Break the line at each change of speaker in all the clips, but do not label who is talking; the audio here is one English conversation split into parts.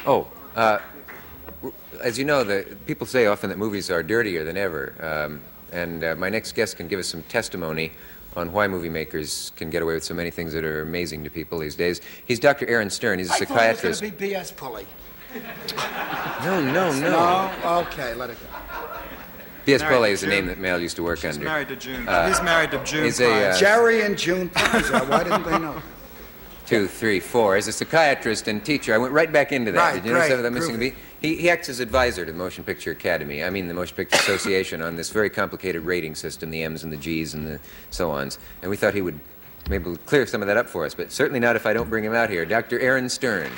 Oh, as you know, people say often that movies are dirtier than ever. And my next guest can give us some testimony on why movie makers can get away with so many things that are amazing to people these days. He's Dr. Aaron Stern. He's a psychiatrist.
I thought it was going to be B.S. Pulley.
No.
No? Okay, let it go.
B.S. Pulley is the name that Mel used to work
She's
under.
married to June. He's married to June.
He's a,
Jerry and June Pizer. Why didn't they know?
2, 3, 4. As a psychiatrist and teacher, I went right back into that.
Right,
Did you notice
great,
that missing beat? He acts as advisor to the Motion Picture Academy, I mean the Motion Picture Association, on this very complicated rating system, the M's and the G's and the so-ons. And we thought he would maybe clear some of that up for us, but certainly not if I don't bring him out here. Dr. Aaron Stern.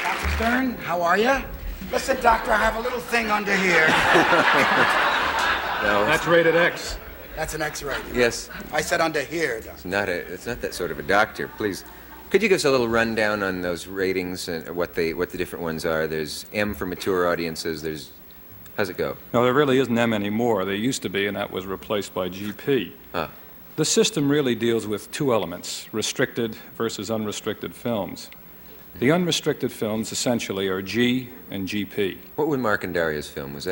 Dr. Stern, how are you? Listen, Doctor, I have a little thing under here.
No.
That's rated X.
That's an X-rated.
Yes.
I said under here, Doctor.
It's not that sort of a doctor. Please, could you give us a little rundown on those ratings and what the different ones are? There's M for mature audiences. How's it go?
No, there really isn't M anymore. There used to be, and that was replaced by GP.
Ah.
The system really deals with two elements, restricted versus unrestricted films. The unrestricted films essentially are G and GP.
What was Mark and Daria's film? Was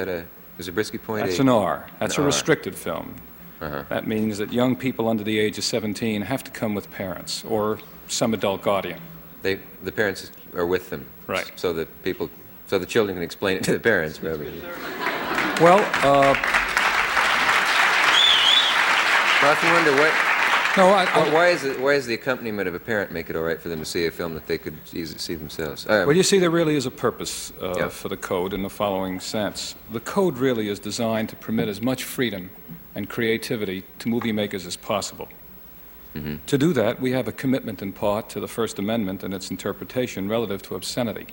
Zabriskie Point?
That's an R. That's a
R.
restricted film.
Uh-huh.
That means that young people under the age of 17 have to come with parents or some adult guardian.
The parents are with them.
Right.
So the children can explain it to the parents, probably.
Well,
I often wonder
no,
why is the accompaniment of a parent make it all right for them to see a film that they could easily see themselves?
well, you see, there really is a purpose
Yeah.
for the code in the following sense. The code really is designed to permit as much freedom and creativity to movie makers as possible.
Mm-hmm.
To do that, we have a commitment in part to the First Amendment and its interpretation relative to obscenity.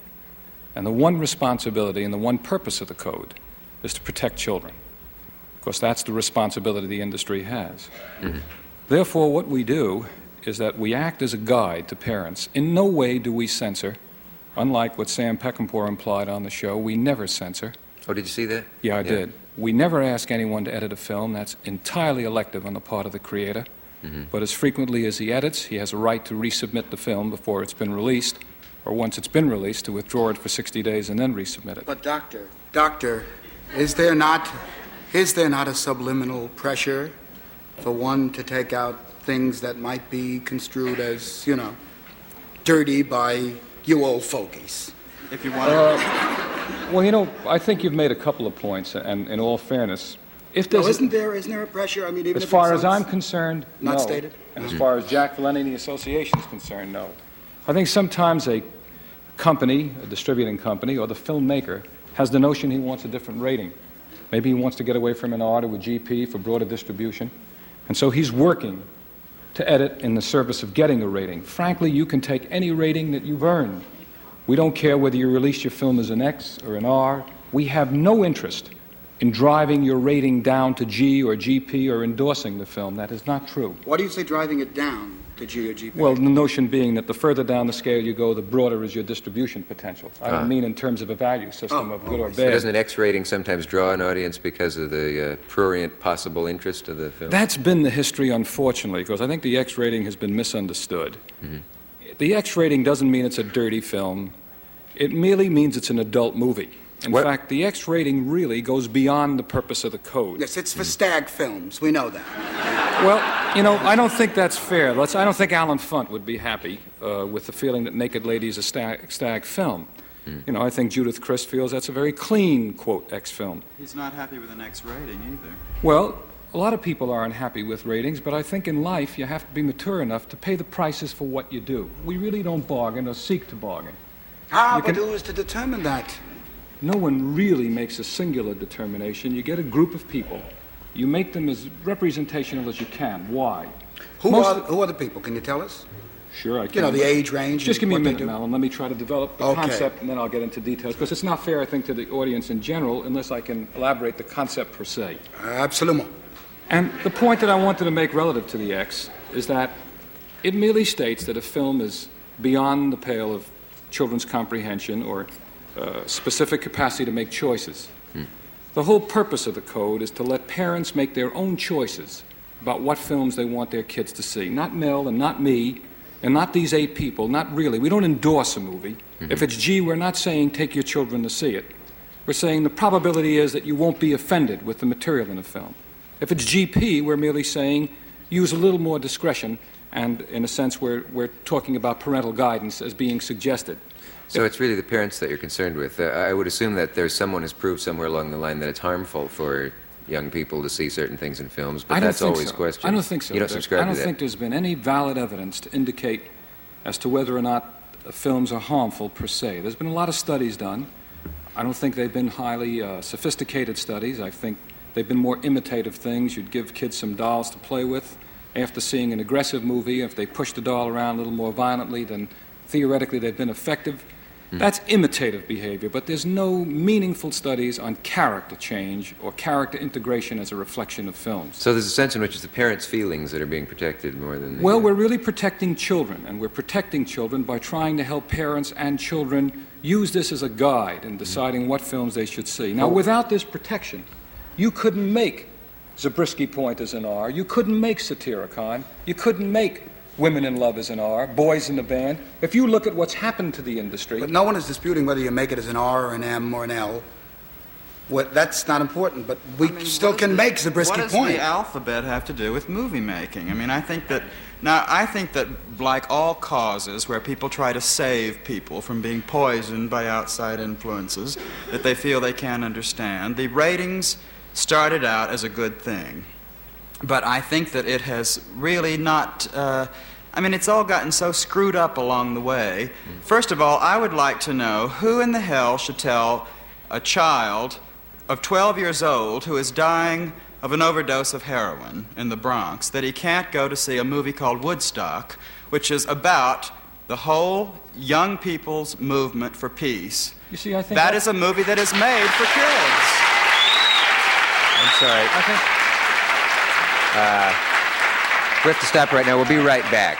And the one responsibility and the one purpose of the code is to protect children. Of course, that's the responsibility the industry has.
Mm-hmm.
Therefore, what we do is that we act as a guide to parents. In no way do we censor. Unlike what Sam Peckinpah implied on the show, we never censor.
Oh, did you see that?
Yeah, I did. We never ask anyone to edit a film. That's entirely elective on the part of the creator.
Mm-hmm.
But as frequently as he edits, he has a right to resubmit the film before it's been released, or once it's been released, to withdraw it for 60 days and then resubmit it.
But Doctor, is there not a subliminal pressure for one to take out things that might be construed as, dirty by you old fogies?
If you want to.
Well, I think you've made a couple of points, and in all fairness, if there's
Isn't there a pressure? I mean, even
as
if
far
it
as I'm
sounds
concerned,
not
no.
stated?
And as far as Jack Valenti and the association is concerned, no. I think sometimes a company, a distributing company, or the filmmaker has the notion he wants a different rating. Maybe he wants to get away from an R to a GP for broader distribution. And so he's working to edit in the service of getting a rating. Frankly, you can take any rating that you've earned. We don't care whether you release your film as an X or an R. We have no interest in driving your rating down to G or GP or endorsing the film. That is not true.
Why do you say driving it down to G or GP?
Well, the notion being that the further down the scale you go, the broader is your distribution potential. I don't mean in terms of a value system of good or
So
bad.
doesn't an X rating sometimes draw an audience because of the prurient possible interest of the film?
That's been the history, unfortunately, because I think the X rating has been misunderstood.
Mm-hmm.
The X rating doesn't mean it's a dirty film. It merely means it's an adult movie. In fact, the X rating really goes beyond the purpose of the code.
Yes, it's for stag films. We know that.
Well, I don't think that's fair. I don't think Alan Funt would be happy with the feeling that Naked Lady is a stag film. I think Judith Chris feels that's a very clean, quote, X film.
He's not happy with an X rating either.
Well, a lot of people aren't happy with ratings, but I think in life you have to be mature enough to pay the prices for what you do. We really don't bargain or seek to bargain.
How to do is to determine that.
No one really makes a singular determination. You get a group of people. You make them as representational as you can. Why?
Who are the people? Can you tell us?
Sure, I can.
The age range.
Just give me a
what they
minute,
do.
Mel, and let me try to develop the concept, and then I'll get into details. Because it's not fair, I think, to the audience in general, unless I can elaborate the concept per se.
Absolutely.
And the point that I wanted to make relative to the X is that it merely states that a film is beyond the pale of children's comprehension or specific capacity to make choices. The whole purpose of the code is to let parents make their own choices about what films they want their kids to see. Not Mel and not me and not these 8 people, not really. We don't endorse a movie. If it's G, we're not saying take your children to see it. We're saying the probability is that you won't be offended with the material in the film. If it's GP, we're merely saying use a little more discretion, and in a sense we're talking about parental guidance as being suggested.
So it's really the parents that you're concerned with. I would assume that there's someone who's proved somewhere along the line that it's harmful for young people to see certain things in films, but that's always questioned.
I don't think so.
You don't subscribe to that?
I don't think there's been any valid evidence to indicate as to whether or not films are harmful per se. There's been a lot of studies done. I don't think they've been highly sophisticated studies. I think they've been more imitative things. You'd give kids some dolls to play with. After seeing an aggressive movie, if they push the doll around a little more violently, then theoretically they've been effective. That's imitative behavior, but there's no meaningful studies on character change or character integration as a reflection of films.
So there's a sense in which it's the parents' feelings that are being protected more than the...
Well, we're really protecting children, and we're protecting children by trying to help parents and children use this as a guide in deciding what films they should see. Now, without this protection, you couldn't make Zabriskie Point as an R, you couldn't make Satyricon, you couldn't make Women in Love as an R, Boys in the Band. If you look at what's happened to the industry...
But no one is disputing whether you make it as an R or an M or an L. That's not important, but we still can make Zabriskie Point.
What does the alphabet have to do with movie making? I mean, I think that like all causes where people try to save people from being poisoned by outside influences that they feel they can't understand, the ratings started out as a good thing. But I think that it has really not... it's all gotten so screwed up along the way. First of all, I would like to know who in the hell should tell a child of 12 years old who is dying of an overdose of heroin in the Bronx that he can't go to see a movie called Woodstock, which is about the whole young people's movement for peace.
You see, I think
that is a movie that is made for kids.
I'm sorry.
I think...
We have to stop right now. We'll be right back.